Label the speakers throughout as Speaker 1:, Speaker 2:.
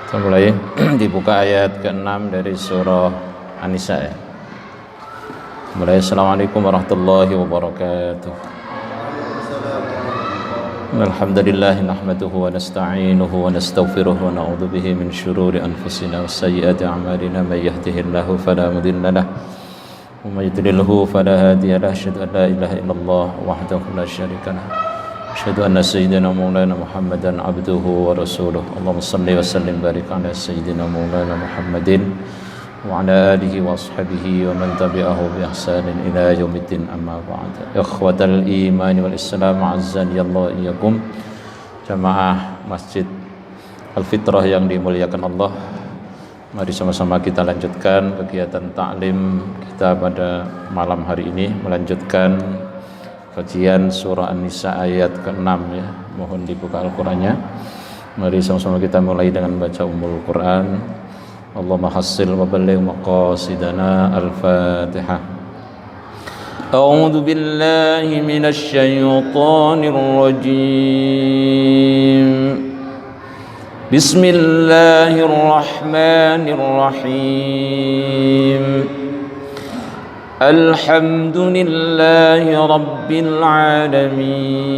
Speaker 1: Kita mulai dibuka ayat ke-6 dari surah An-Nisa ya. Mulai. Assalamualaikum warahmatullahi wabarakatuh. Alhamdulillah nahmaduhu wa nasta'inuhu wa nastaghfiruh wa na'udzu bihi min syururi anfusina wa sayyiati a'malina may yahdihillahu fala mudilla lahu wa may yudlilhu fala hadiya lahu. Asyhadu an la ilaha illallah wahdahu la syarika lahu. Asyhadu anna sayyidina maulana Muhammadan abduhu wa rasuluh. Allahumma shalli wa sallim barik ala sayyidina maulana Muhammadin wa ala alihi wa ashabihi wa man tabi'ahu bi ihsanin ila yaumiddin, amma ba'd. Ikhwatal iman wal islam, azzani Allah iyyakum. Jamaah Masjid Al-Fitrah yang dimuliakan Allah, mari sama-sama kita lanjutkan kegiatan taklim kita pada malam hari ini, melanjutkan kajian surah An-Nisa ayat ke-6 ya. Mohon dibuka Al-Qur'annya. Mari sama-sama kita mulai dengan baca Ummul Qur'an. Allahumma hassil wa balligh maqasidana. Al-Fatihah. A'udzu billahi minasy syaithanir rajim. Bismillahirrahmanirrahim. Alhamdulillahi Rabbil Alamin,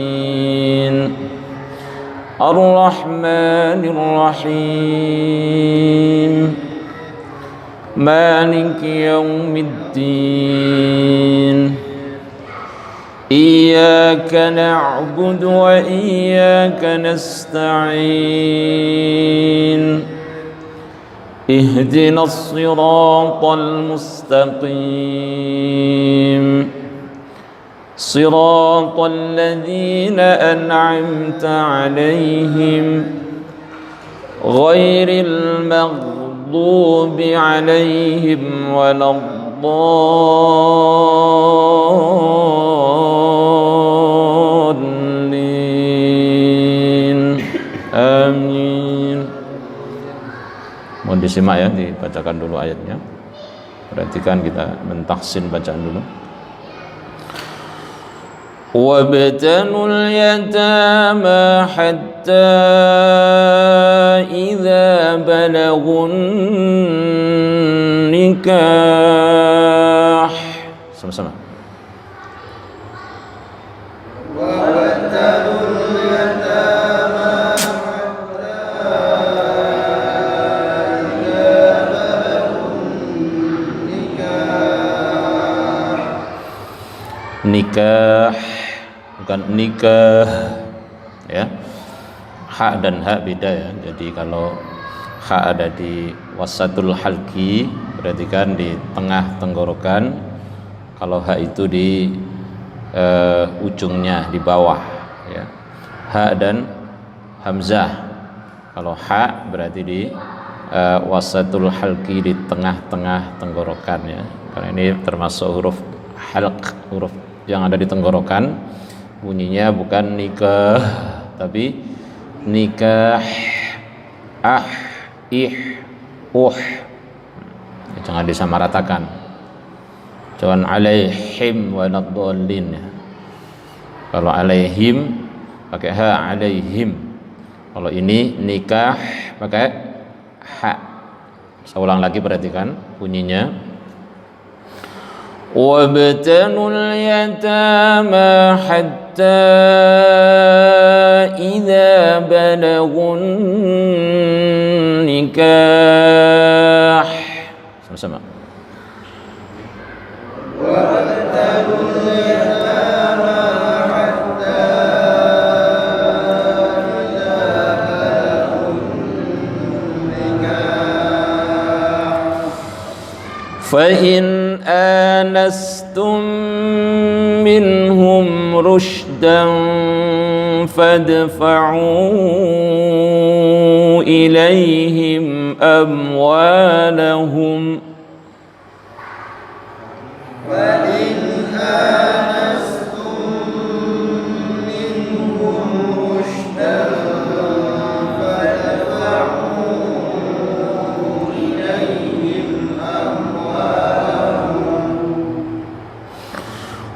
Speaker 1: Ar-Rahmanir Rahim, Maliki Yawmiddin. Iyyaka na'budu wa iyyaka nasta'in. اهدنا الصراط المستقيم صراط الذين أنعمت عليهم غير المغضوب عليهم ولا الضالين. آمين. Mohon disimak ya, dibacakan dulu ayatnya. Perhatikan, kita mentahsin bacaan dulu. Wabtalul yatama hatta idza balagun nikah. Sama-sama. Nikah bukan nikah ya. Ha dan ha beda ya. Jadi kalau ha ada di wasatul halqi, berarti kan di tengah tenggorokan. Kalau ha itu di ujungnya, di bawah ya. Ha dan hamzah. Kalau ha berarti di wasatul halqi, di tengah-tengah tenggorokan ya. Karena ini termasuk huruf halq, huruf yang ada di tenggorokan. Bunyinya bukan nikah tapi nikah, ih, jangan disamaratakan. Jangan alaihim waladdallin. Kalau alaihim pakai ha, alaihim. Kalau ini nikah pakai ha. Saya ulang lagi, perhatikan bunyinya. وابتلوا اليتامى حتى إذا بلغوا النكاح. Sama-sama. وابتلوا اليتامى حتى إذا بلغوا النكاح فإن آنستم منهم رشدا فادفعوا إليهم أموالهم وإن آنستم منهم رشدا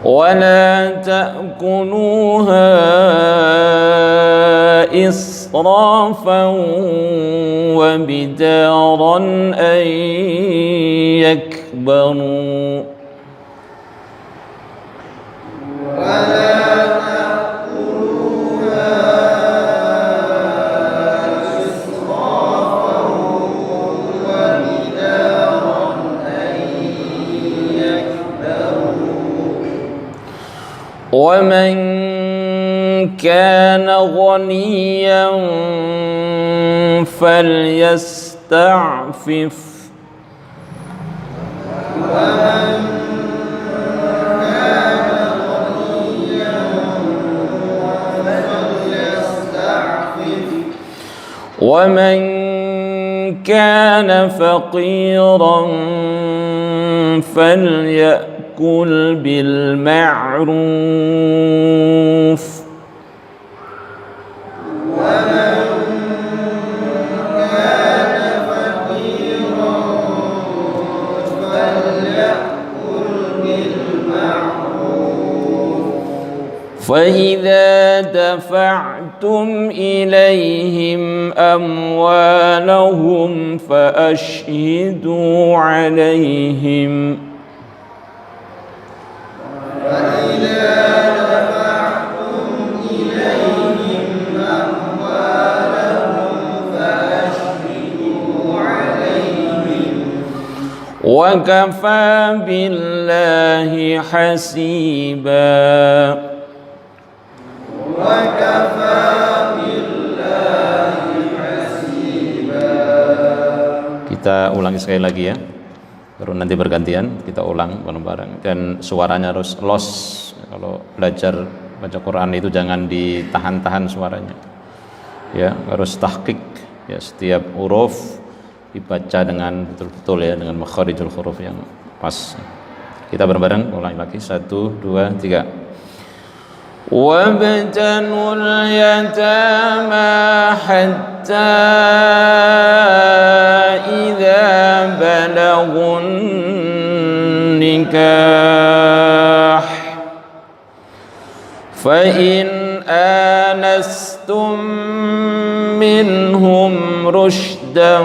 Speaker 1: ولا تأكلوها إسرافا وبدارا أن يكبروا ومن كان غنيا فليستعفف ومن كان فقيرا فليأكل بالمعروف فإذا دفعتم إليهم أموالهم فأشهدوا عليهم وكفى بالله حسيبا Kita ulangi sekali lagi ya, baru nanti bergantian kita ulang bareng-bareng dan suaranya harus los. Kalau belajar baca Quran itu jangan ditahan-tahan suaranya ya, harus tahqiq ya, setiap huruf dibaca dengan betul-betul ya, dengan makharijul huruf yang pas. Kita bareng-bareng ulangi lagi, 1, 2, 3. وابتلوا اليتامى حتى إذا بلغوا النكاح فإن آنستم منهم رشدا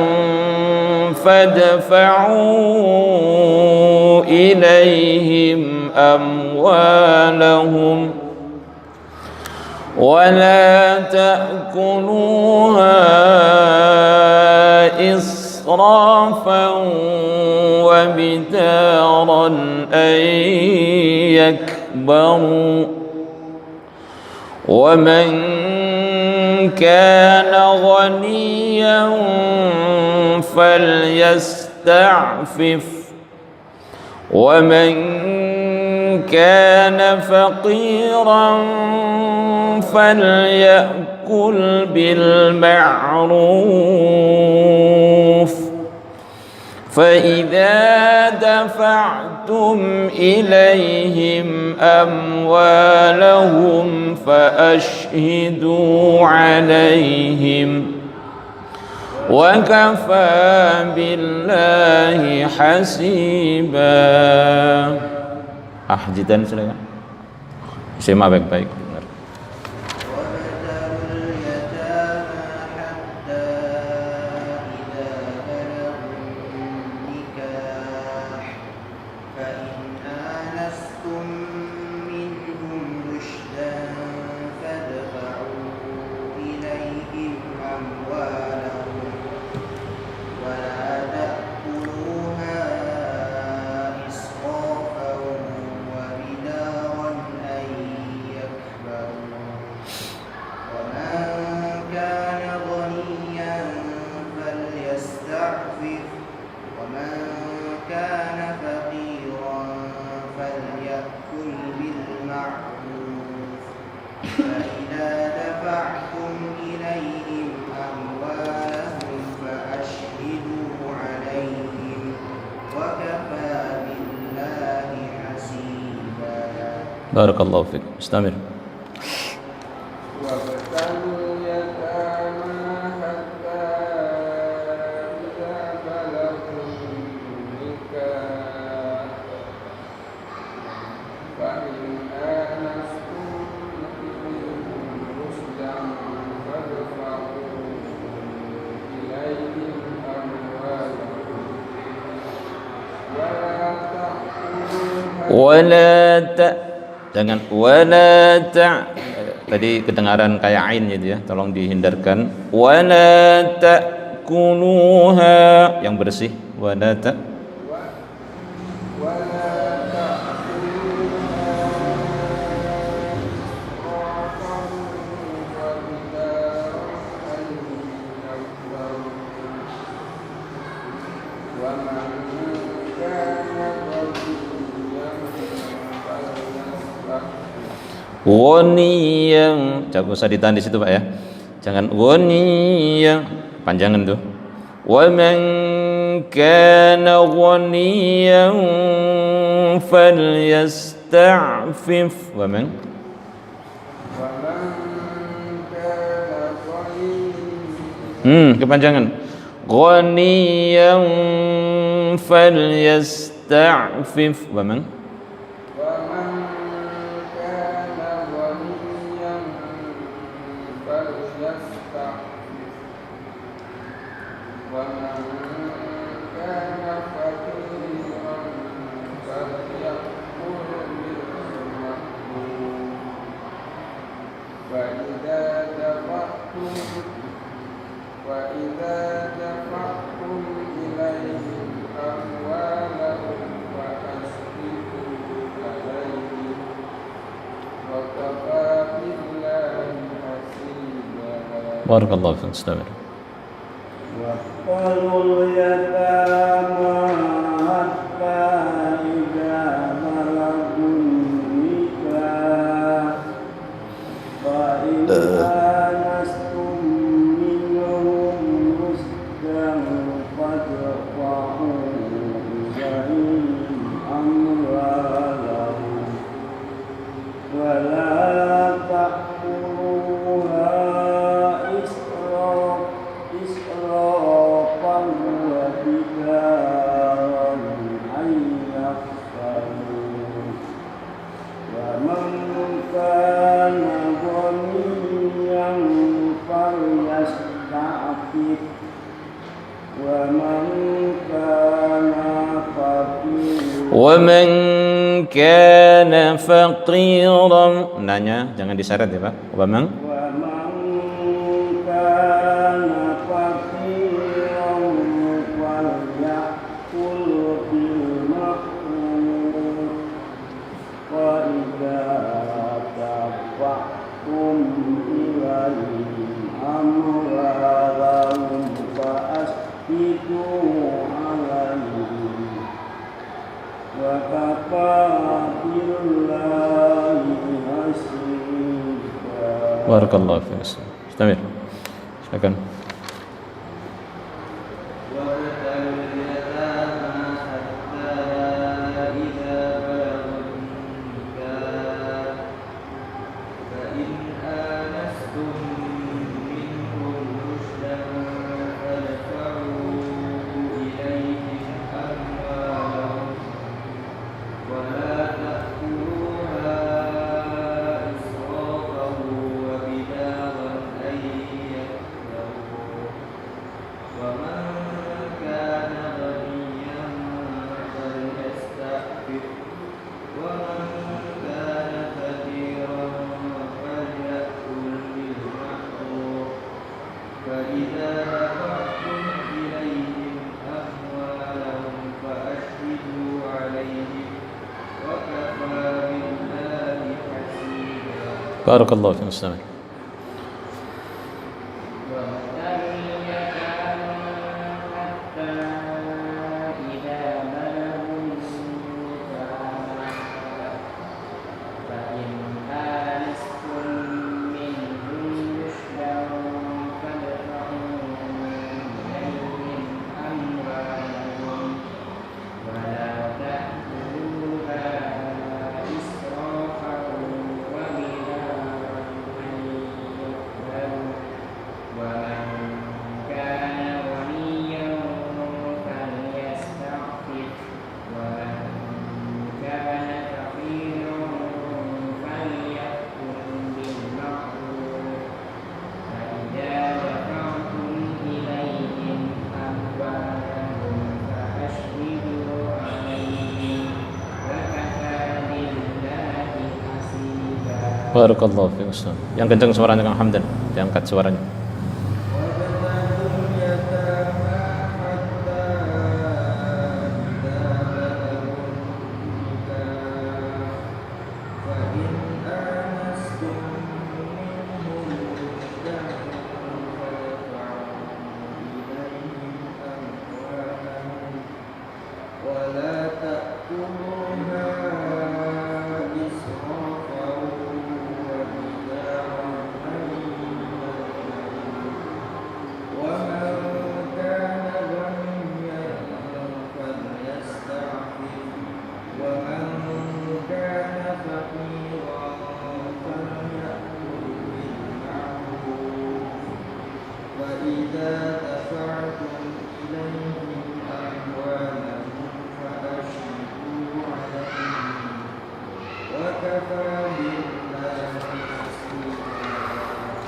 Speaker 1: فادفعوا إليهم أموالهم ولا تأكلوها إسرافا وبدارا أن يكبروا ومن كان غنيا فليستعفف ومن كان فقيرا فليأكل بالمعروف فإذا دفعتم إليهم أموالهم فأشهدوا عليهم وكفى بالله حسيبا. Jidan silakan. Simak baik-baik. Barakallahu fiik. Istamir.
Speaker 2: إليه
Speaker 1: wala ta, jangan wala ta. Tadi kedengaran kayak ain gitu ya, tolong dihindarkan. Wala ta'kuluha, yang bersih. Wala ta, ghaniyan, jangan usah ditahan di situ Pak ya, jangan ghaniyan, panjangan tuh. Wa man kana ghaniyan falyasta'fif, wa man kepanjangan, ghaniyan falyasta'fif, wa man barakallahu fiik. Istamir.
Speaker 2: Wa qalul yatama hatta idza balagun nikah fa in anastum minhum rusdan fadfa'u ilaihim amwalahum wa la ta'kuluha
Speaker 1: wa man kana faqiran, nanya jangan diseret ya Pak. Wa man
Speaker 2: kana faqiran falyakul bil ma'ruf wa idza tafaqtum ilaihim amwalahum fa asbitu alaihim wa kafa billahi hasiba.
Speaker 1: barakallahu fiik. Istamir. Silakan. Barakallahu fiik. Istamir. Barakallahu fiik Ustaz. Yang kencang suaranya Kang Hamdan, diangkat suaranya.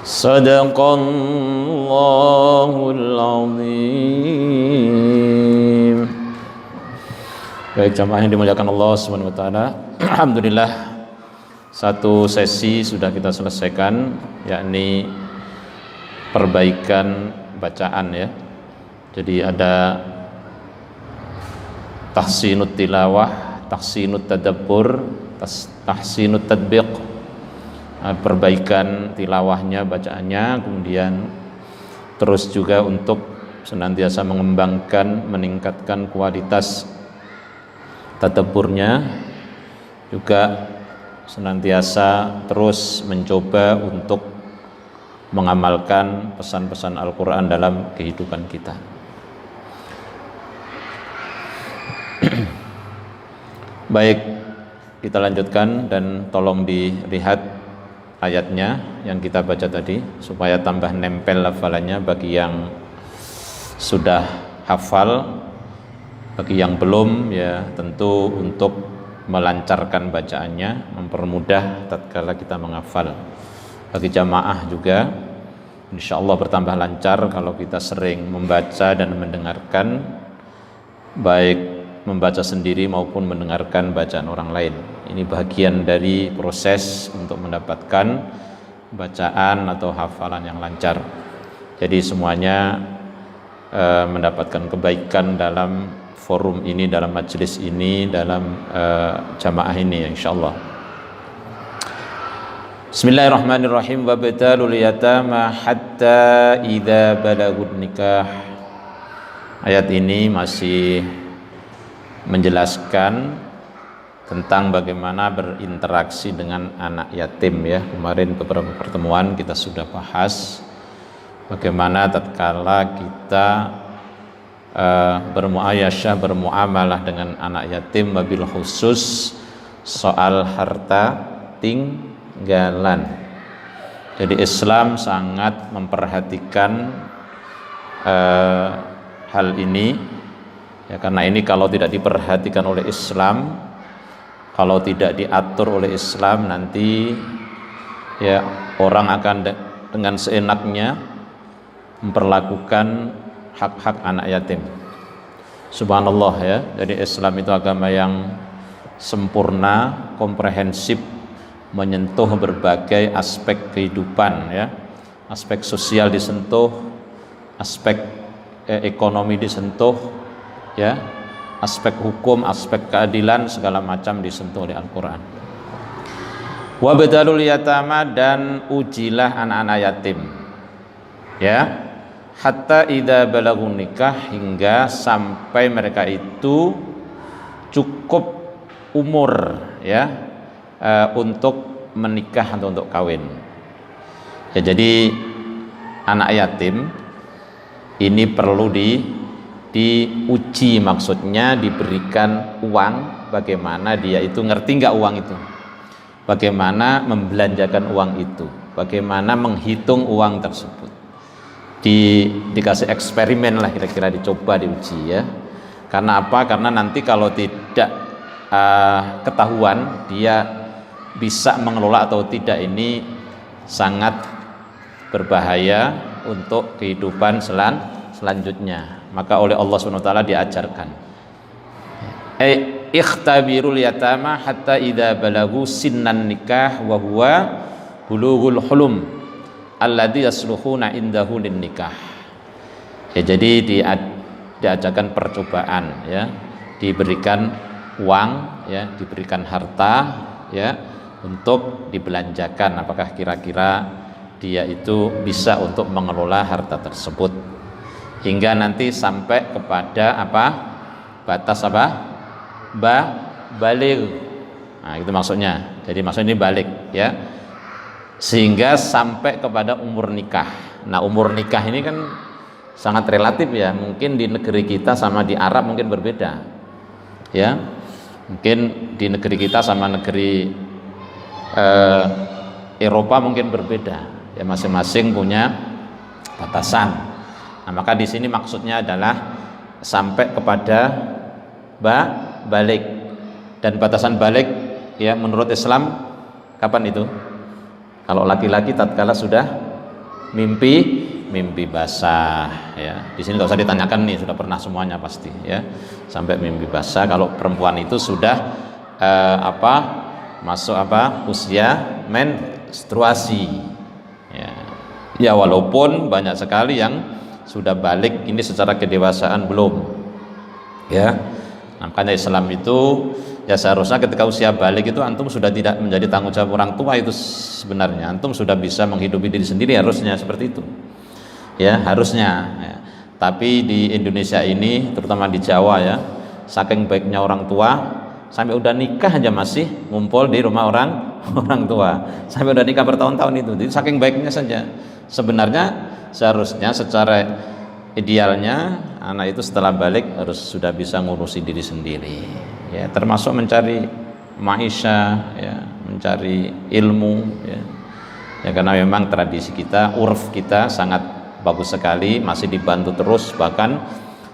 Speaker 1: Sadaqallahul azim. Baik jamaah yang dimuliakan Allah Subhanahu wa taala. Alhamdulillah satu sesi sudah kita selesaikan, yakni perbaikan bacaan ya. Jadi ada tahsinut tilawah, tahsinut tadabbur, tahsinut tadbiq. Perbaikan tilawahnya, bacaannya, kemudian terus juga untuk senantiasa mengembangkan, meningkatkan kualitas tadabburnya, juga senantiasa terus mencoba untuk mengamalkan pesan-pesan Al-Quran dalam kehidupan kita. Baik, kita lanjutkan dan tolong dilihat ayatnya yang kita baca tadi supaya tambah nempel hafalannya bagi yang sudah hafal. Bagi yang belum ya tentu untuk melancarkan bacaannya, mempermudah tatkala kita menghafal. Bagi jamaah juga insyaallah bertambah lancar kalau kita sering membaca dan mendengarkan, baik membaca sendiri maupun mendengarkan bacaan orang lain. Ini bagian dari proses untuk mendapatkan bacaan atau hafalan yang lancar. Jadi semuanya mendapatkan kebaikan dalam forum ini, dalam majelis ini, dalam jamaah ini insyaallah. Bismillahirrahmanirrahim. Wabtalul yatama hatta idza balagun nikah. Ayat ini masih menjelaskan tentang bagaimana berinteraksi dengan anak yatim ya. Kemarin beberapa pertemuan kita sudah bahas bagaimana tatkala kita bermuayasyah, bermuamalah dengan anak yatim, wabil khusus soal harta tinggalan. Jadi Islam sangat memperhatikan hal ini ya, karena ini kalau tidak diperhatikan oleh Islam, kalau tidak diatur oleh Islam, nanti ya orang akan dengan seenaknya memperlakukan hak-hak anak yatim. Subhanallah ya. Jadi Islam itu agama yang sempurna, komprehensif, menyentuh berbagai aspek kehidupan ya. Aspek sosial disentuh, aspek ekonomi disentuh ya, aspek hukum, aspek keadilan, segala macam disentuh oleh Al-Quran. Wabtalul yatama, dan ujilah anak-anak yatim ya, hatta idza balagun nikah, hingga sampai mereka itu cukup umur ya untuk menikah atau untuk kawin ya. Jadi anak yatim ini perlu diuji, maksudnya diberikan uang, bagaimana dia itu ngerti nggak uang itu, bagaimana membelanjakan uang itu, bagaimana menghitung uang tersebut. Dikasih eksperimen lah, kira-kira dicoba, diuji ya. Karena apa? Karena nanti kalau tidak ketahuan dia bisa mengelola atau tidak, ini sangat berbahaya untuk kehidupan selanjutnya. Maka oleh Allah SWT diajarkan, ikhtabirul yatama hatta idza balagu sinnan nikah wa huwa bulughul hulum alladzi yasluhuna indahu lin nikah. Ya, jadi diadakan percobaan, ya, diberikan uang, ya, diberikan harta, ya, untuk dibelanjakan. Apakah kira-kira dia itu bisa untuk mengelola harta tersebut hingga nanti sampai kepada apa? Batas apa? Baligh. Nah, itu maksudnya. Jadi maksudnya ini balik, ya. Sehingga sampai kepada umur nikah. Nah, umur nikah ini kan sangat relatif, ya. Mungkin di negeri kita sama di Arab mungkin berbeda. Ya. Mungkin di negeri kita sama negeri Eropa mungkin berbeda. Ya, masing-masing punya batasan. Nah, maka di sini maksudnya adalah sampai kepada balik. Dan batasan balik, ya, menurut Islam kapan itu? Kalau laki-laki tatkala sudah mimpi basah, ya. Di sini nggak usah ditanyakan nih, sudah pernah semuanya pasti, ya. Sampai mimpi basah. Kalau perempuan itu sudah masuk usia menstruasi, ya. Ya, walaupun banyak sekali yang sudah balik ini secara kedewasaan belum, ya. Makanya Islam itu, ya, seharusnya ketika usia balik itu antum sudah tidak menjadi tanggung jawab orang tua. Itu sebenarnya antum sudah bisa menghidupi diri sendiri, harusnya seperti itu, ya, harusnya, ya. Tapi di Indonesia ini, terutama di Jawa, ya, saking baiknya orang tua, sampai udah nikah aja masih ngumpul di rumah orang tua, sampai udah nikah bertahun-tahun itu. Jadi saking baiknya saja. Sebenarnya seharusnya secara idealnya anak itu setelah balik harus sudah bisa ngurusi diri sendiri, ya, termasuk mencari maisha, ya, mencari ilmu, ya. Ya, karena memang tradisi kita, urf kita sangat bagus sekali, masih dibantu terus, bahkan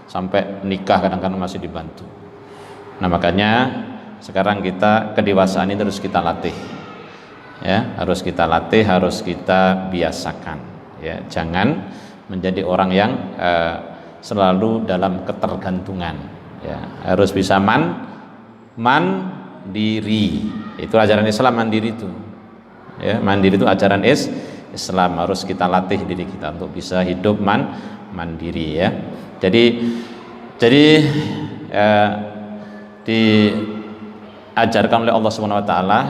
Speaker 1: sampai nikah kadang-kadang masih dibantu. Nah, makanya sekarang kita kedewasaan ini terus kita latih, ya, harus kita latih, harus kita biasakan, ya. Jangan menjadi orang yang selalu dalam ketergantungan, ya. Harus bisa mandiri. Itu ajaran Islam, mandiri itu, ya. Mandiri itu ajaran Islam. Harus kita latih diri kita untuk bisa hidup mandiri, ya. Jadi diajarkan oleh Allah Subhanahu wa taala,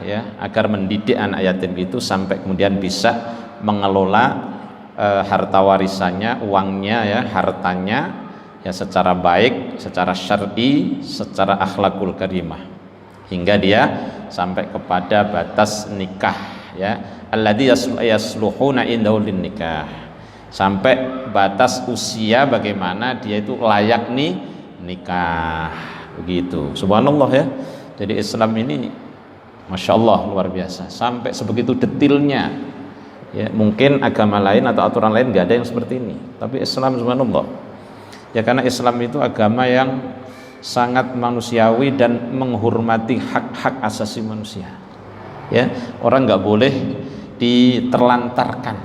Speaker 1: ya, agar mendidik anak yatim itu sampai kemudian bisa mengelola harta warisannya, uangnya, ya, hartanya, ya, secara baik, secara syar'i, secara akhlakul karimah, hingga dia sampai kepada batas nikah, ya, alladzi yasluhuna indahu lin nikah, sampai batas usia bagaimana dia itu layak nikah, begitu. Subhanallah, ya. Jadi Islam ini Masya Allah luar biasa, sampai sebegitu detilnya. Ya, mungkin agama lain atau aturan lain nggak ada yang seperti ini, tapi Islam, subhanallah, ya, karena Islam itu agama yang sangat manusiawi dan menghormati hak-hak asasi manusia, ya. Orang nggak boleh diterlantarkan,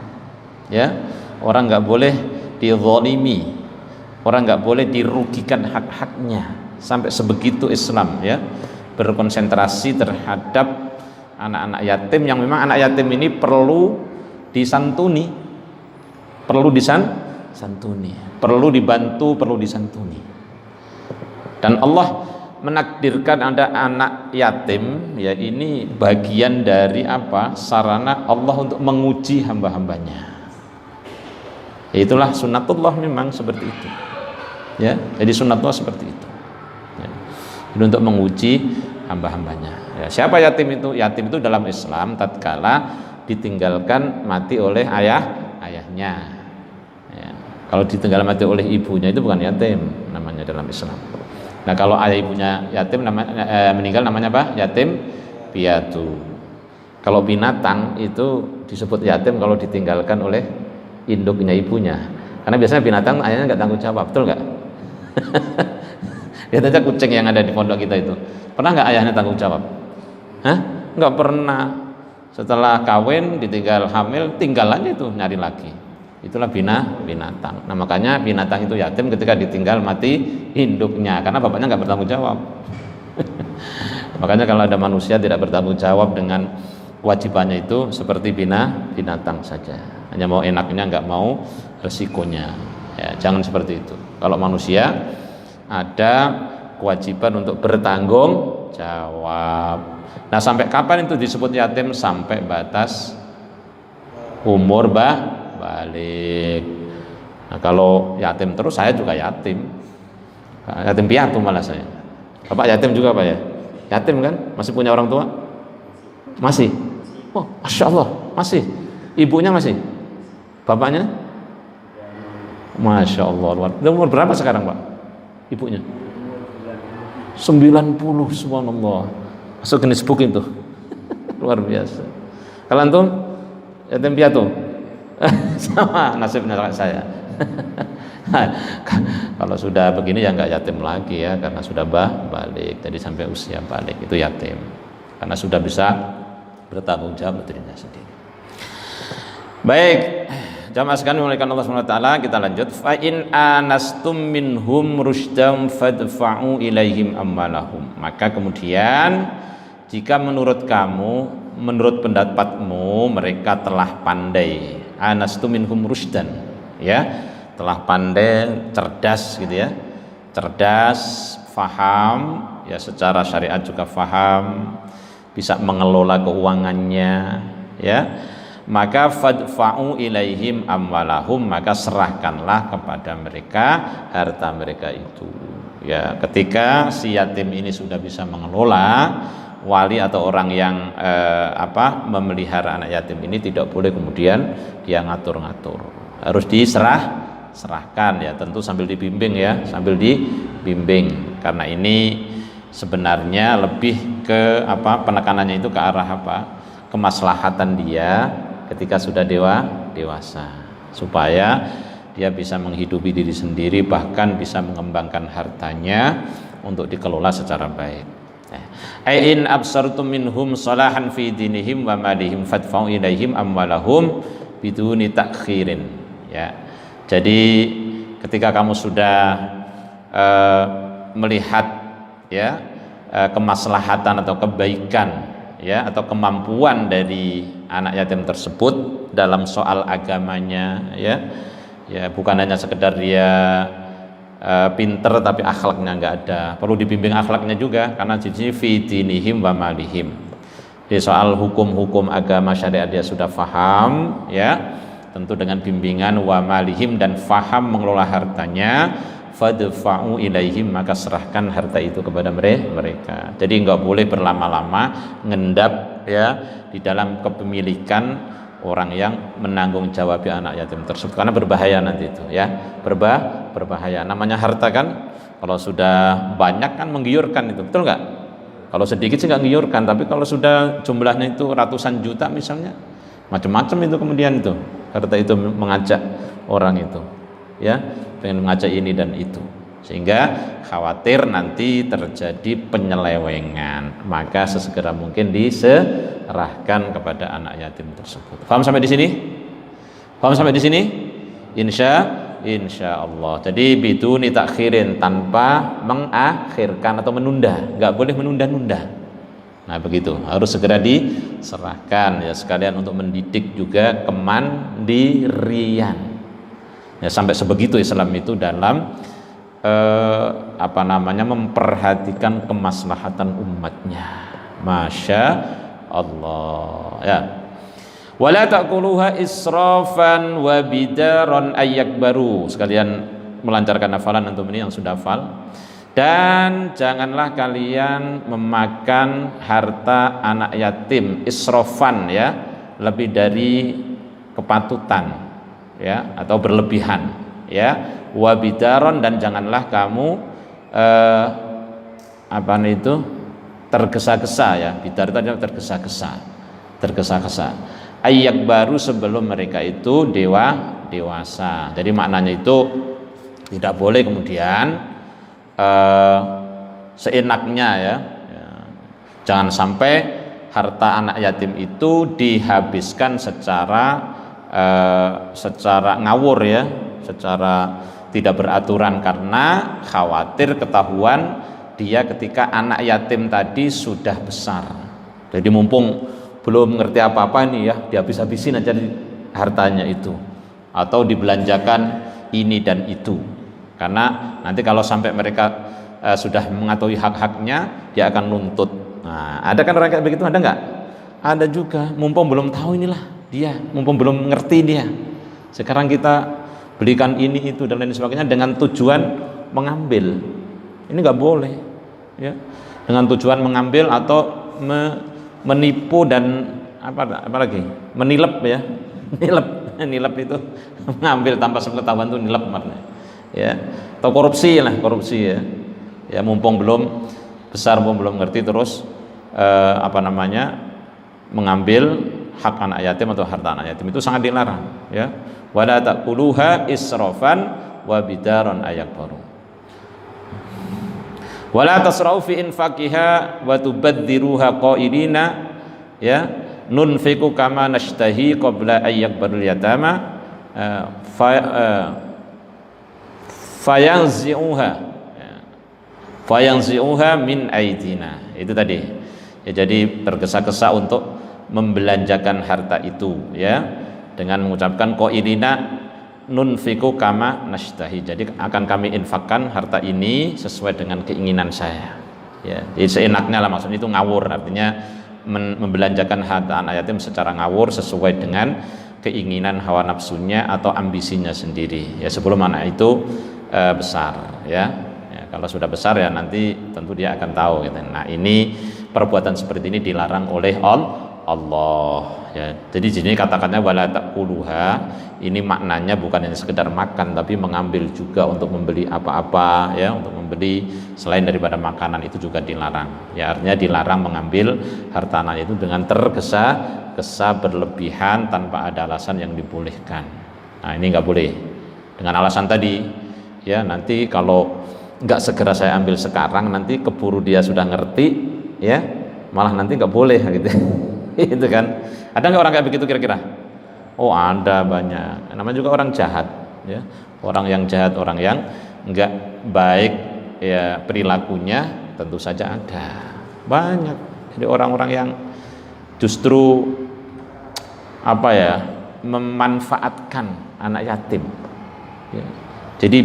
Speaker 1: ya. Orang nggak boleh dizalimi, orang nggak boleh dirugikan hak-haknya. Sampai sebegitu Islam, ya, berkonsentrasi terhadap anak-anak yatim, yang memang anak yatim ini perlu disantuni, perlu dibantu, perlu disantuni. Dan Allah menakdirkan ada anak yatim, ya, ini bagian dari sarana Allah untuk menguji hamba-hambanya. Itulah sunnatullah, memang seperti itu, ya. Jadi sunnatullah seperti itu, ya. Jadi untuk menguji hamba-hambanya, ya. Siapa yatim itu? Yatim itu dalam Islam tatkala ditinggalkan mati oleh ayahnya, ya. Kalau ditinggal mati oleh ibunya itu bukan yatim namanya dalam Islam. Nah, kalau ayah ibunya yatim meninggal namanya apa? Yatim piatu. Kalau binatang itu disebut yatim kalau ditinggalkan oleh induknya ibunya. Karena biasanya binatang ayahnya nggak tanggung jawab, betul nggak? Lihat aja kucing yang ada di pondok kita itu, pernah nggak ayahnya tanggung jawab? Nggak pernah. Setelah kawin, ditinggal hamil, tinggalannya itu nyari lagi. Itulah binatang. Nah, makanya binatang itu yatim ketika ditinggal mati induknya, karena bapaknya nggak bertanggung jawab. Makanya kalau ada manusia tidak bertanggung jawab dengan kewajibannya itu seperti binatang saja, hanya mau enaknya, nggak mau resikonya. Ya, jangan seperti itu. Kalau manusia ada kewajiban untuk bertanggung jawab. Nah, sampai kapan itu disebut yatim? Sampai batas umur balik. Nah, kalau yatim terus, saya juga yatim piatu malah saya. Bapak yatim juga Pak ya? Yatim kan? Masih punya orang tua? Masih? Oh, Masya Allah, masih. Ibunya masih? Bapaknya? Masya Allah. Umur berapa sekarang Pak? Ibunya? 90, subhanallah. Masuk Guinness Book itu. Luar biasa. Kalau antum yatim piatu? Sama nasibnya saya. Kalau sudah begini ya nggak yatim lagi ya, karena sudah balik. Jadi sampai usia balik itu yatim, karena sudah bisa bertanggung jawab dirinya sendiri. Baik, jamaah sekalian dimuliakan Allah Subhanahu wa taala, kita lanjut. Fa in anastum minhum rusydam fadfa'u ilaihim amwalahum. Maka kemudian jika menurut kamu, menurut pendapatmu mereka telah pandai, anastum minhum rusdan, ya, telah pandai, cerdas gitu ya, cerdas, faham ya, secara syariat juga faham, bisa mengelola keuangannya ya, maka fadfa'u ilaihim amwalahum, maka serahkanlah kepada mereka harta mereka itu ya. Ketika si yatim ini sudah bisa mengelola, wali atau orang yang memelihara anak yatim ini tidak boleh kemudian dia ngatur-ngatur, harus serahkan ya, tentu sambil dibimbing ya, sambil dibimbing, karena ini sebenarnya lebih ke penekanannya itu ke arah kemaslahatan dia ketika sudah dewasa, supaya dia bisa menghidupi diri sendiri, bahkan bisa mengembangkan hartanya untuk dikelola secara baik. In absartum minhum salahan fi dinihim wa malihim fadfa'u ilaihim amwalahum biduni takhirin ya. Jadi ketika kamu sudah melihat ya kemaslahatan atau kebaikan ya, atau kemampuan dari anak yatim tersebut dalam soal agamanya ya, bukan hanya sekedar dia pinter tapi akhlaknya nggak ada, perlu dibimbing akhlaknya juga, karena di sini fi dinihim wa malihim, di soal hukum-hukum agama syariat dia sudah faham ya, tentu dengan bimbingan wa malihim, dan faham mengelola hartanya, fadfa'u ilaihim, maka serahkan harta itu kepada mereka. Jadi nggak boleh berlama-lama ngendap ya di dalam kepemilikan orang yang menanggung jawab anak yatim tersebut, karena berbahaya nanti itu ya, berbahaya. Namanya harta kan kalau sudah banyak kan menggiurkan itu, betul nggak? Kalau sedikit sih nggak menggiurkan, tapi kalau sudah jumlahnya itu ratusan juta misalnya, macam-macam itu kemudian itu harta itu mengajak orang itu ya, pengen mengajak ini dan itu, sehingga khawatir nanti terjadi penyelewengan, maka sesegera mungkin diserahkan kepada anak yatim tersebut. Paham sampai di sini? Paham sampai di sini? Insya Allah. Jadi biduni takhirin, tanpa mengakhirkan atau menunda, nggak boleh menunda-nunda. Nah begitu, harus segera diserahkan ya, sekalian untuk mendidik juga kemandirian ya, sampai sebegitu Islam itu dalam memperhatikan kemaslahatan umatnya. Masya Allah ya. Wala ta'kuluha israfan wa bidaran ayyakbaru. Sekalian melancarkan hafalan antum ini yang sudah hafal. Dan janganlah kalian memakan harta anak yatim israfan ya, lebih dari kepatutan ya, atau berlebihan ya. Wa bidaron, dan janganlah kamu tergesa-gesa ya. Bidar itu adalah tergesa-gesa. Ayyak baru sebelum mereka itu dewasa. Jadi maknanya itu tidak boleh kemudian seenaknya ya. Jangan sampai harta anak yatim itu dihabiskan secara ngawur ya, secara tidak beraturan, karena khawatir ketahuan dia ketika anak yatim tadi sudah besar. Jadi mumpung belum ngerti apa-apa nih ya, dihabis-habisin aja hartanya itu, atau dibelanjakan ini dan itu. Karena nanti kalau sampai mereka sudah mengetahui hak-haknya, dia akan nuntut. Nah, ada kan orang kayak begitu, ada nggak? Ada juga, mumpung belum tahu inilah dia, mumpung belum ngerti dia. Sekarang kita belikan ini itu dan lain sebagainya dengan tujuan mengambil. Ini nggak boleh, ya. Dengan tujuan mengambil atau menipu dan apa lagi? Menilep ya, nilep itu mengambil tanpa sepengetahuan itu nilep maknanya. Ya, atau korupsi ya. Ya, mumpung belum besar, mumpung belum ngerti terus mengambil hak anak yatim atau harta anak yatim, itu sangat dilarang, ya. Wala taquluha israfan wa bidaron ayakbaru. Wala tasra'u fi infaqiha wa tubaddiruha qailina, ya, nunfiqu kama nashtahi qabla ayyakbarul yatama fayanzi'uha min aidina. Itu tadi ya, jadi tergesa-gesa untuk membelanjakan harta itu, ya, dengan mengucapkan qailina nunfiqu kama nashtahi, jadi akan kami infakkan harta ini sesuai dengan keinginan saya, ya. Jadi seenaknya lah, maksudnya itu ngawur, artinya membelanjakan harta anak yatim secara ngawur sesuai dengan keinginan hawa nafsunya atau ambisinya sendiri, ya, sebelum anak itu besar, ya. Kalau sudah besar ya nanti tentu dia akan tahu, gitu. Nah, ini perbuatan seperti ini dilarang oleh Allah, ya. Jadi di sini katakannya wala taquluha, ini maknanya bukan hanya sekedar makan, tapi mengambil juga untuk membeli apa-apa, ya, untuk membeli selain daripada makanan, itu juga dilarang. Ya, artinya dilarang mengambil harta anak itu dengan tergesa-gesa berlebihan tanpa ada alasan yang dibolehkan. Nah, ini nggak boleh dengan alasan tadi, ya, nanti kalau nggak segera saya ambil sekarang, nanti keburu dia sudah ngerti, ya, malah nanti nggak boleh, gitu. Itu kan, ada nggak orang kayak begitu kira-kira? Oh, ada, banyak. Namanya juga orang jahat, ya, orang yang jahat, orang yang nggak baik, ya, perilakunya tentu saja ada banyak. Jadi orang-orang yang justru memanfaatkan anak yatim, ya. Jadi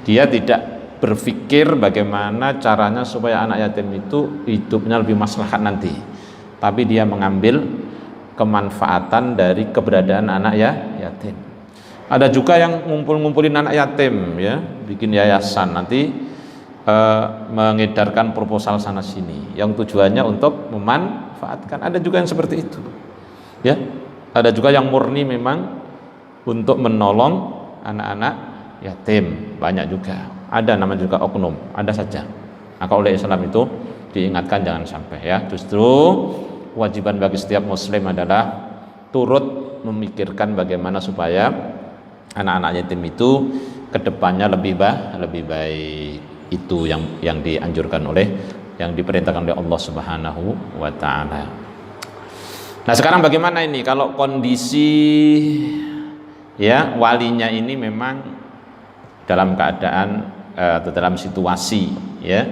Speaker 1: dia tidak berpikir bagaimana caranya supaya anak yatim itu hidupnya lebih maslahat nanti, tapi dia mengambil kemanfaatan dari keberadaan anak yatim. Ada juga yang ngumpulin anak yatim, ya, bikin yayasan, nanti mengedarkan proposal sana sini yang tujuannya untuk memanfaatkan. Ada juga yang seperti itu, ya. Ada juga yang murni memang untuk menolong anak-anak yatim, banyak juga. Ada namanya juga oknum, ada saja. Maka oleh Islam itu diingatkan jangan sampai, ya. Justru kewajiban bagi setiap muslim adalah turut memikirkan bagaimana supaya anak-anak yatim itu kedepannya lebih baik. Itu yang dianjurkan yang diperintahkan oleh Allah Subhanahu wa taala. Nah, sekarang bagaimana ini kalau kondisi, ya, walinya ini memang dalam keadaan atau dalam situasi, ya,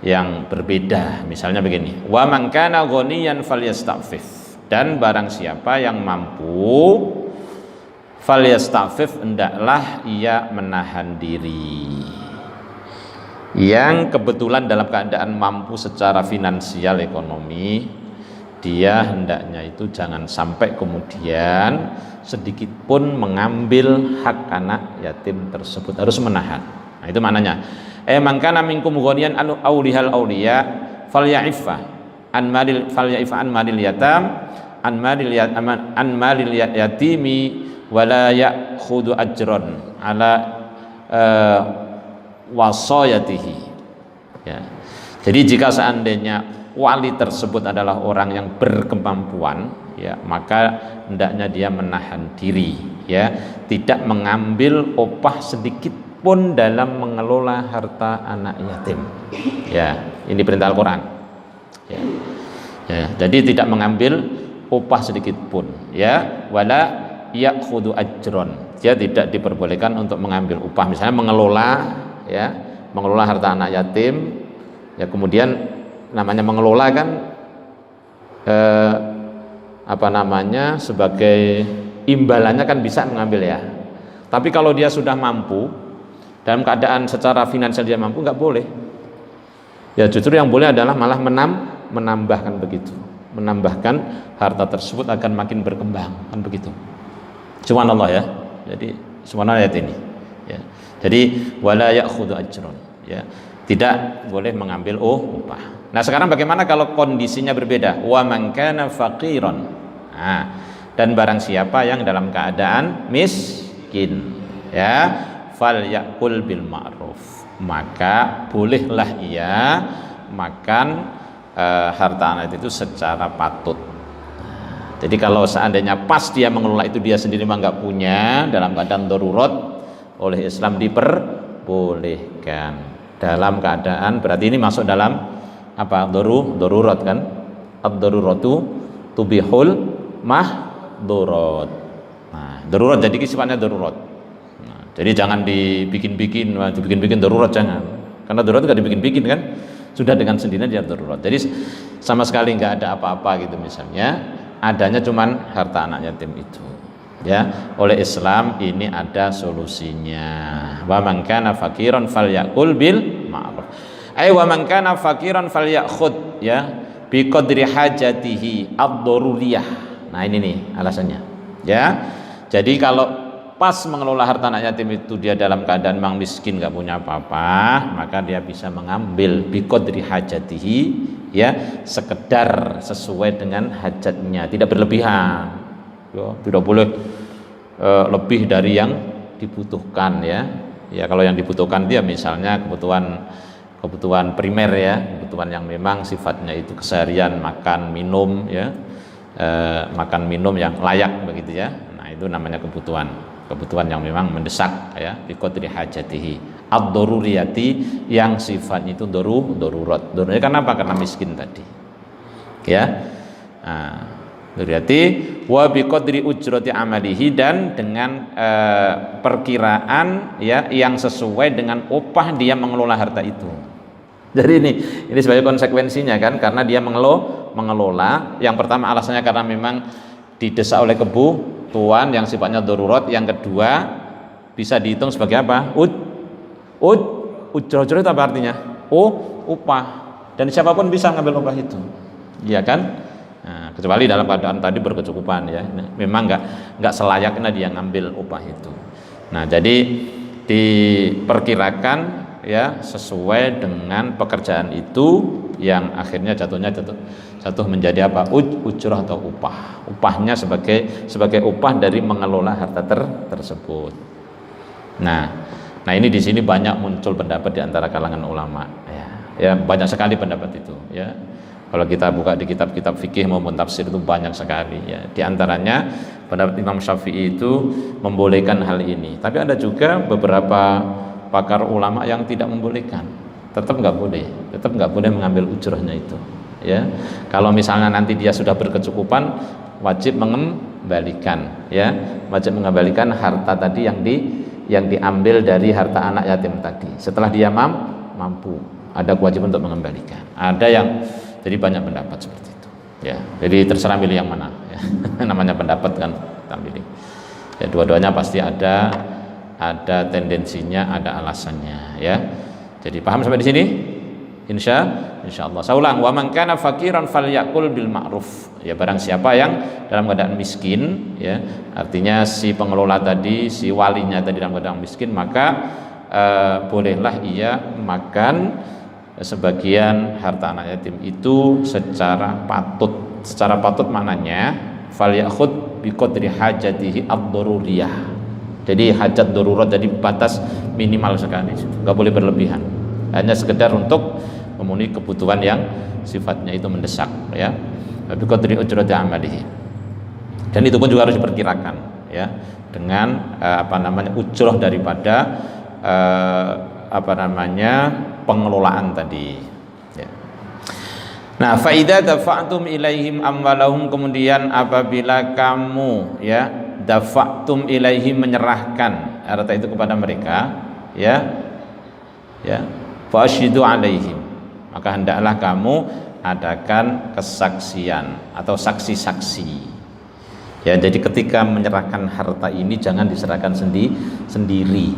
Speaker 1: yang berbeda. Misalnya begini, wa man kana ghaniyan falyastafif, dan barang siapa yang mampu falyastafif, hendaklah ia menahan diri. Yang kebetulan dalam keadaan mampu secara finansial ekonomi, dia hendaknya itu jangan sampai kemudian sedikit pun mengambil hak anak yatim tersebut, harus menahan. Nah, itu maknanya. Mangkana minkum ghaniyan aulihal auliya falyaifa an malil yatam an malil yatimi wala ya'khudhu ajran ala wasayatihi, ya. Jadi jika seandainya wali tersebut adalah orang yang berkemampuan, ya, maka hendaknya dia menahan diri, ya, tidak mengambil upah sedikit pun dalam mengelola harta anak yatim, ya. Ini perintah Al-Quran, ya. Ya, jadi tidak mengambil upah sedikit pun, ya, wala ya'khudhu ajron, dia tidak diperbolehkan untuk mengambil upah, misalnya mengelola harta anak yatim, ya. Kemudian namanya mengelola kan sebagai imbalannya kan bisa mengambil ya. Tapi kalau dia sudah mampu, dalam keadaan secara finansial dia mampu, nggak boleh. Ya justru yang boleh adalah malah menambahkan begitu, menambahkan harta tersebut akan makin berkembang, kan begitu. Subhanallah ya. Jadi subhanallah ayat ini. Ya. Jadi wala ya'khudhu ajron. Ya. Tidak boleh mengambil upah. Nah sekarang bagaimana kalau kondisinya berbeda? Wa man kana faqiran. Nah, dan barang siapa yang dalam keadaan miskin, ya, fal yakul bil ma'ruf, maka bolehlah ia makan harta anak itu secara patut. Jadi kalau seandainya pas dia mengelola itu dia sendiri memang nggak punya, dalam keadaan darurat, oleh Islam diperbolehkan. Dalam keadaan, berarti ini masuk dalam apa? Darurat kan? Ad-daruratu tubihul mahdurat. Nah, darurat jadi sifatnya darurat. Nah, jadi jangan dibikin-bikin darurat, jangan. Karena darurat nggak dibikin-bikin kan? Sudah dengan sendirinya dia darurat. Jadi sama sekali nggak ada apa-apa gitu misalnya, adanya cuman harta anak yatim itu. Ya, oleh Islam ini ada solusinya. Wa man kana faqiran falyakul bil ma'ruf. Wa man kana faqiran falyakhud, ya, bi qadri hajatihi ad-daruriyah. Nah, ini nih alasannya. Ya. Jadi kalau pas mengelola harta anak yatim itu dia dalam keadaan memang miskin, nggak punya apa-apa, maka dia bisa mengambil bi qadri hajatihi, ya, sekedar sesuai dengan hajatnya, tidak berlebihan. Ya, tidak boleh lebih dari yang dibutuhkan, ya. Ya kalau yang dibutuhkan dia misalnya kebutuhan primer, ya, kebutuhan yang memang sifatnya itu keseharian, makan minum, ya, makan minum yang layak begitu, ya. Nah itu namanya kebutuhan yang memang mendesak, ya, bi qadri hajatihi ad-daruriyati, yang sifatnya itu darurat. Darurat kenapa? Karena miskin tadi, ya. Nah, daruriyati wa bi qadri ujrati amalihi, dan dengan perkiraan, ya, yang sesuai dengan upah dia mengelola harta itu. Jadi ini sebagai konsekuensinya kan, karena dia mengelola. Yang pertama alasannya karena memang didesak oleh kebutuhan yang sifatnya darurat. Yang kedua bisa dihitung sebagai apa? Ujrah itu apa artinya? Upah. Dan siapapun bisa ngambil upah itu, iya kan? Nah, kecuali dalam keadaan tadi berkecukupan, ya. Memang nggak selayaknya dia ngambil upah itu. Nah, jadi diperkirakan, ya, sesuai dengan pekerjaan itu yang akhirnya jatuh menjadi apa? Ujrah atau upah. Upahnya sebagai upah dari mengelola harta tersebut. Nah ini di sini banyak muncul pendapat di antara kalangan ulama, ya, banyak sekali pendapat itu, ya. Kalau kita buka di kitab-kitab fikih maupun tafsir itu banyak sekali, ya. Di antaranya pendapat Imam Syafi'i itu membolehkan hal ini. Tapi ada juga beberapa pakar ulama yang tidak membolehkan. Tetap nggak boleh mengambil ujrahnya itu, ya. Kalau misalnya nanti dia sudah berkecukupan, wajib mengembalikan, ya. Wajib mengembalikan harta tadi yang diambil dari harta anak yatim tadi. Setelah dia mampu, ada kewajiban untuk mengembalikan. Ada yang, jadi banyak pendapat seperti itu, ya. Jadi terserah milih yang mana, ya. Namanya pendapat kan, kita milih. Ya, dua-duanya pasti ada tendensinya, ada alasannya, ya. Jadi paham sampai di sini? Insya Allah. Saya ulang, wa man kana faqiran falyakul bil ma'ruf. Ya, barang siapa yang dalam keadaan miskin, ya, artinya si pengelola tadi, si walinya tadi dalam keadaan miskin, maka bolehlah ia makan sebagian harta anak yatim itu secara patut. Secara patut maknanya falyakhud bi qadri hajatihi ad-daruriyah. Jadi hajat darurat, jadi batas minimal sekali, nggak boleh berlebihan. Hanya sekedar untuk memenuhi kebutuhan yang sifatnya itu mendesak, ya. Bi qadri ujrati amalihi. Dan itu pun juga harus diperkirakan, ya, dengan ujrah daripada pengelolaan tadi, ya. Nah, fa idza dafa'tum ilaihim amwalahum, kemudian apabila kamu, ya, dafa'tum ilaihim, menyerahkan harta itu kepada mereka, ya, fa'ashidu alaihim, maka hendaklah kamu adakan kesaksian atau saksi-saksi, Ya, jadi ketika menyerahkan harta ini jangan diserahkan sendiri.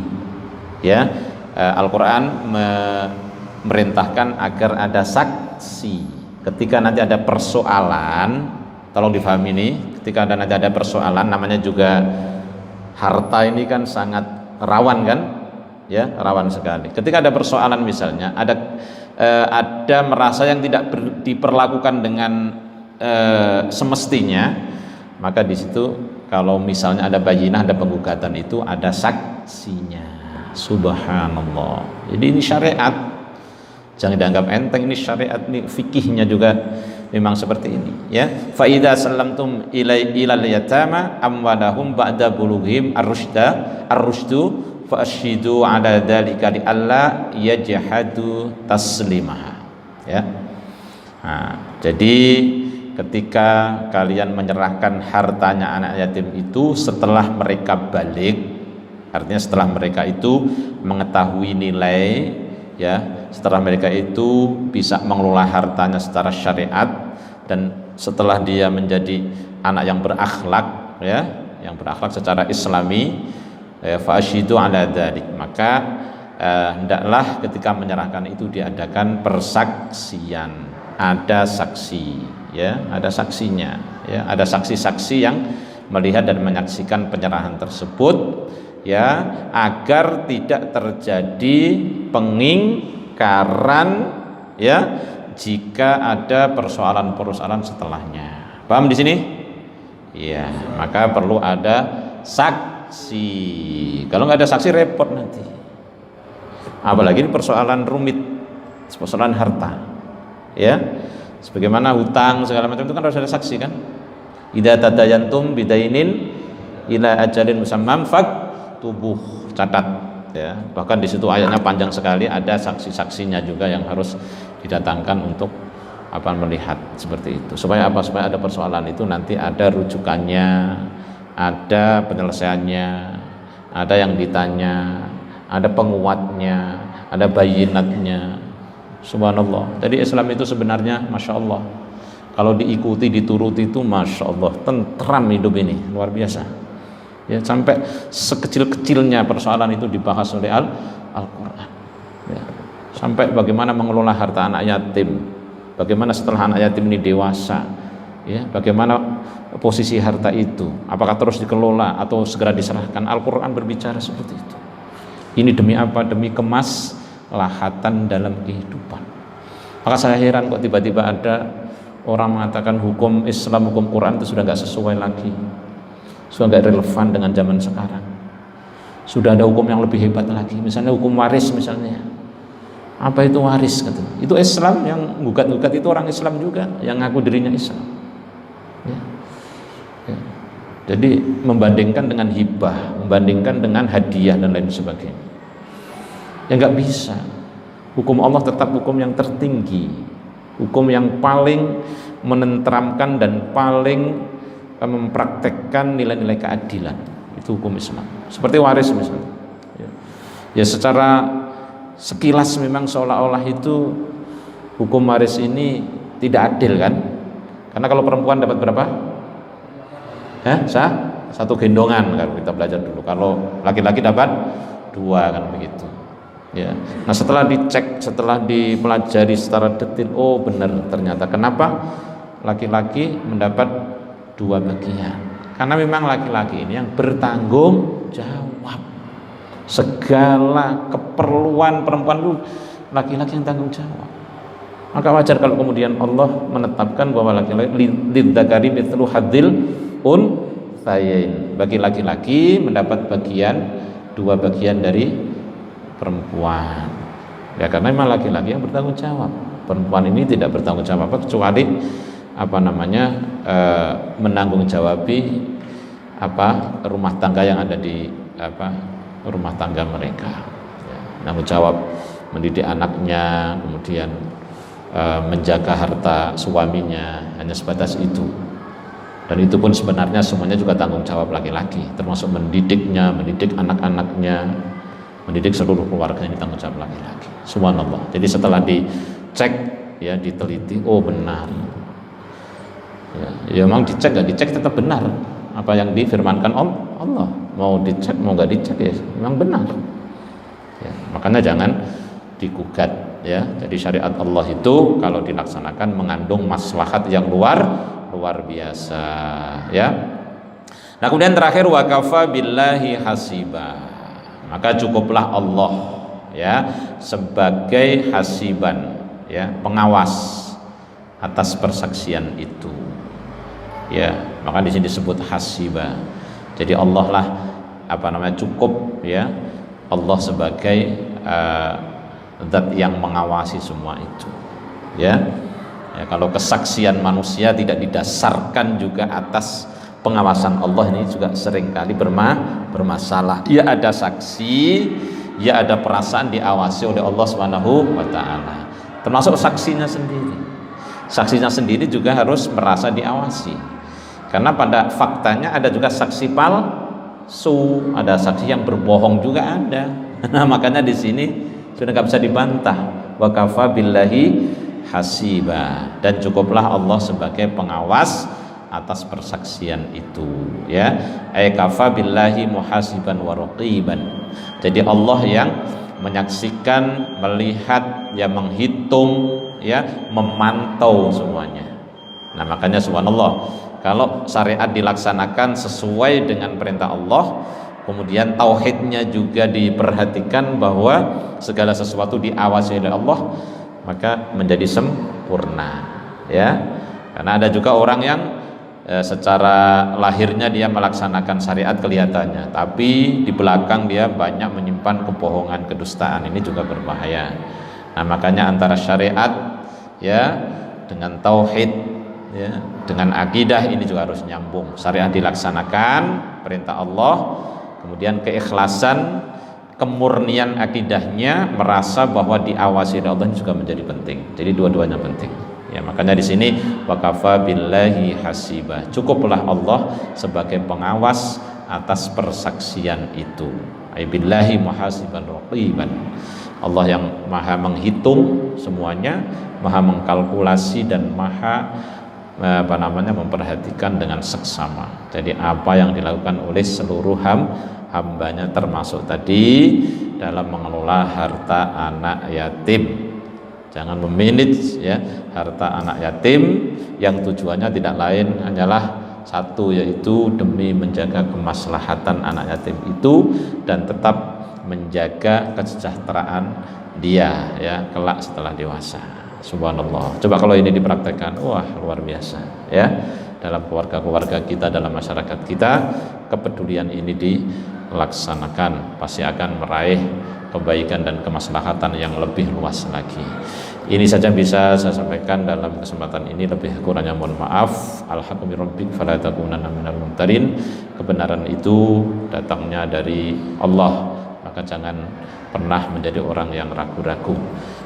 Speaker 1: Ya, Al-Quran memerintahkan agar ada saksi. Ketika nanti ada persoalan, tolong difahami ini, ketika nanti ada persoalan, namanya juga harta ini kan sangat rawan kan, ya, rawan sekali. Ketika ada persoalan misalnya, ada merasa yang tidak diperlakukan dengan semestinya, maka di situ kalau misalnya ada bayinah, ada penggugatan, itu ada saksinya. Subhanallah. Jadi ini syariat, jangan dianggap enteng, ini syariat, ini fikihnya juga memang seperti ini, ya. Fa idza sallamtum ilal yatama amwalahum ba'da bulughim ar-rushdu fa ashidu ala dzalika li alla yajhadu taslimaha, ya. Nah, jadi ketika kalian menyerahkan hartanya anak yatim itu setelah mereka balik, artinya setelah mereka itu mengetahui nilai, ya, setelah mereka itu bisa mengelola hartanya secara syariat, dan setelah dia menjadi anak yang berakhlak, ya, yang berakhlak secara islami, fa ashidu ala dzalik, maka hendaklah ketika menyerahkan itu diadakan persaksian, ada saksi, ya, ada saksinya, ya, ada saksi-saksi yang melihat dan menyaksikan penyerahan tersebut, ya, agar tidak terjadi pengingkaran, ya, jika ada persoalan-persoalan setelahnya. Paham di sini? Ya, maka perlu ada saksi. Kalau nggak ada saksi repot nanti. Apalagi ini persoalan rumit, persoalan harta, ya. Sebagaimana hutang segala macam itu kan harus ada saksi kan. Idza tadayantum bidainin ila ajalin musammam tubuh, catat, ya. Bahkan di situ ayatnya panjang sekali, ada saksi-saksinya juga yang harus didatangkan untuk melihat seperti itu. Supaya apa? Supaya ada persoalan itu nanti ada rujukannya, ada penyelesaiannya, ada yang ditanya, ada penguatnya, ada bayinatnya. Subhanallah. Jadi Islam itu sebenarnya Masya Allah, kalau diikuti, dituruti itu Masya Allah, tentram hidup ini, luar biasa, ya. Sampai sekecil-kecilnya persoalan itu dibahas oleh Al-Quran, ya. Sampai bagaimana mengelola harta anak yatim, bagaimana setelah anak yatim ini dewasa, ya, bagaimana posisi harta itu, apakah terus dikelola atau segera diserahkan. Al-Quran berbicara seperti itu. Ini demi apa? Demi kemaslahatan dalam kehidupan. Maka saya heran kok tiba-tiba ada orang mengatakan hukum Islam, hukum Quran itu sudah nggak sesuai lagi, sudah nggak relevan dengan zaman sekarang. Sudah ada hukum yang lebih hebat lagi, misalnya hukum waris misalnya. Apa itu waris? Itu Islam yang gugat-gugat itu orang Islam juga, yang ngaku dirinya Islam, ya. Ya. Jadi membandingkan dengan hibah, membandingkan dengan hadiah dan lain sebagainya, ya nggak bisa. Hukum Allah tetap hukum yang tertinggi, hukum yang paling menenteramkan dan paling mempraktekkan nilai-nilai keadilan. Itu hukum Islam. Seperti waris misalnya, ya, secara sekilas memang seolah-olah itu hukum waris ini tidak adil kan, karena kalau perempuan dapat berapa? Satu gendongan kalau kita belajar dulu. Kalau laki-laki dapat 2 kan begitu, ya. Nah, setelah dicek, setelah dipelajari secara detail, oh benar ternyata kenapa laki-laki mendapat 2 bagian, karena memang laki-laki ini yang bertanggung jawab. Segala keperluan perempuan itu laki-laki yang tanggung jawab. Maka wajar kalau kemudian Allah menetapkan bahwa laki-laki lidzakari mithlu hadzil unthayain, bagi laki-laki mendapat bagian 2 bagian dari perempuan, ya, karena memang laki-laki yang bertanggung jawab. Perempuan ini tidak bertanggung jawab apa kecuali menanggung jawabi rumah tangga yang ada di rumah tangga mereka, ya. Tanggung jawab mendidik anaknya, kemudian menjaga harta suaminya, hanya sebatas itu. Dan itu pun sebenarnya semuanya juga tanggung jawab laki-laki, termasuk mendidiknya, mendidik anak-anaknya, mendidik seluruh keluarga, ini tanggung jawab laki-laki. Subhanallah. Jadi setelah dicek, ya, diteliti, oh benar, ya memang dicek, nggak dicek tetap benar, apa yang difirmankan Allah. Mau dicek mau nggak dicek ya memang benar ya, makanya jangan digugat ya. Jadi syariat Allah itu kalau dilaksanakan mengandung maslahat yang luar biasa ya. Nah kemudian terakhir wa kafa billahi hasiba, maka cukuplah Allah ya sebagai hasiban ya, pengawas atas persaksian itu ya. Maka di sini disebut hasiba. Jadi Allah lah cukup ya, Allah sebagai zat yang mengawasi semua itu ya. Ya kalau kesaksian manusia tidak didasarkan juga atas pengawasan Allah, ini juga seringkali bermasalah. Dia ada saksi, dia ada perasaan diawasi oleh Allah Subhanahu wa taala. Termasuk saksinya sendiri. Saksinya sendiri juga harus merasa diawasi. Karena pada faktanya ada juga saksi palsu, ada saksi yang berbohong juga ada. Nah makanya di sini sudah nggak bisa dibantah. Wa kafa billahi hasiba, dan cukuplah Allah sebagai pengawas atas persaksian itu ya. Ay kafa billahi muhasiban wa raqiban. Jadi Allah yang menyaksikan, melihat, ya menghitung, ya memantau semuanya. Nah makanya subhanallah, kalau syariat dilaksanakan sesuai dengan perintah Allah, kemudian tauhidnya juga diperhatikan bahwa segala sesuatu diawasi oleh Allah, maka menjadi sempurna ya. Karena ada juga orang yang secara lahirnya dia melaksanakan syariat kelihatannya, tapi di belakang dia banyak menyimpan kebohongan, kedustaan. Ini juga berbahaya. Nah makanya antara syariat ya dengan tauhid ya, dengan akidah ini juga harus nyambung. Syariat dilaksanakan, perintah Allah, kemudian keikhlasan, kemurnian akidahnya, merasa bahwa diawasi oleh Allah, ini juga menjadi penting. Jadi dua-duanya penting. Ya, makanya di sini wakafa billahi hasiba. Cukuplah Allah sebagai pengawas atas persaksian itu. Ay billahi muhasiban raqiban. Allah yang maha menghitung semuanya, maha mengkalkulasi dan maha memperhatikan dengan seksama. Jadi apa yang dilakukan oleh seluruh hambanya, termasuk tadi dalam mengelola harta anak yatim. Jangan memanage ya harta anak yatim yang tujuannya tidak lain hanyalah satu, yaitu demi menjaga kemaslahatan anak yatim itu dan tetap menjaga kesejahteraan dia ya kelak setelah dewasa. Subhanallah. Coba kalau ini dipraktekkan, wah luar biasa ya. Dalam keluarga-keluarga kita, dalam masyarakat kita, kepedulian ini dilaksanakan, pasti akan meraih kebaikan dan kemaslahatan yang lebih luas lagi. Ini saja bisa saya sampaikan dalam kesempatan ini, lebih kurangnya mohon maaf. Al-haqqu min rabbik fala takunanna minal mumtarin. Kebenaran itu datangnya dari Allah, maka jangan pernah menjadi orang yang ragu-ragu.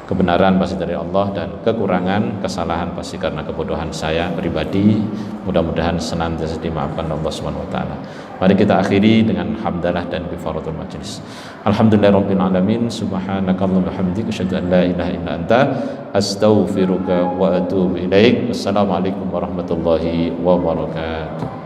Speaker 1: Kebenaran pasti dari Allah dan kekurangan, kesalahan pasti karena kebodohan saya pribadi. Mudah-mudahan senantiasa dimaafkan Allah Subhanahu wa taala. Mari kita akhiri dengan hamdalah dan kifaratul majlis. Alhamdulillahirabbil alamin. Subhanakallahumma hamdika asyhadu an la ilaha illa anta astaghfiruka wa atubu ilaik. Wassalamualaikum warahmatullahi wabarakatuh.